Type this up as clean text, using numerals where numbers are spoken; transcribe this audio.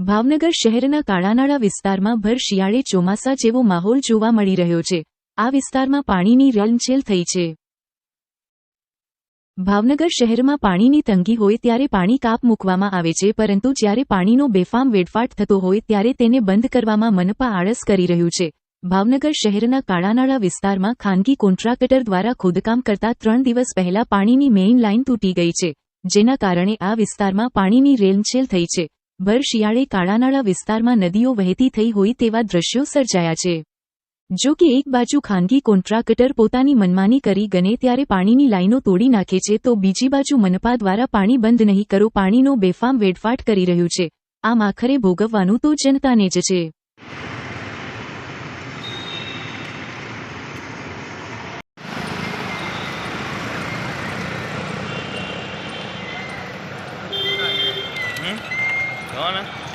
ભાવનગર શહેરના કાળાનાળા વિસ્તારમાં ભર શિયાળે ચોમાસા જેવો માહોલ જોવા મળી રહ્યો છે। આ વિસ્તારમાં પાણીની રેલમછેલ થઈ છે। ભાવનગર શહેરમાં પાણીની તંગી હોય ત્યારે પાણી કાપ મૂકવામાં આવે છે, પરંતુ જ્યારે પાણીનો બેફામ વેડફાટ થતો હોય ત્યારે તેને બંધ કરવામાં મનપા આળસ કરી રહ્યું છે। ભાવનગર શહેરના કાળાનાળા વિસ્તારમાં ખાનગી કોન્ટ્રાક્ટર દ્વારા ખોદકામ કરતા 3 દિવસ પહેલા પાણીની મેઇન લાઇન તૂટી ગઈ છે, જેના કારણે આ વિસ્તારમાં પાણીની રેલમછેલ થઈ છે। ભર શિયાળે કાળાનાળા વિસ્તારમાં નદીઓ વહેતી થઈ હોય તેવા દ્રશ્યો સર્જાયા છે। જો કે એક બાજુ ખાનગી કોન્ટ્રાક્ટર પોતાની મનમાની કરી ગમે ત્યારે પાણીની લાઈનો તોડી નાખે છે, તો બીજી બાજુ મનપા દ્વારા પાણી બંધ નહીં કરો પાણીનો બેફામ વેડફાટ કરી રહ્યું છે। આમ આખરે ભોગવવાનું તો જનતાને જ છે। Go on.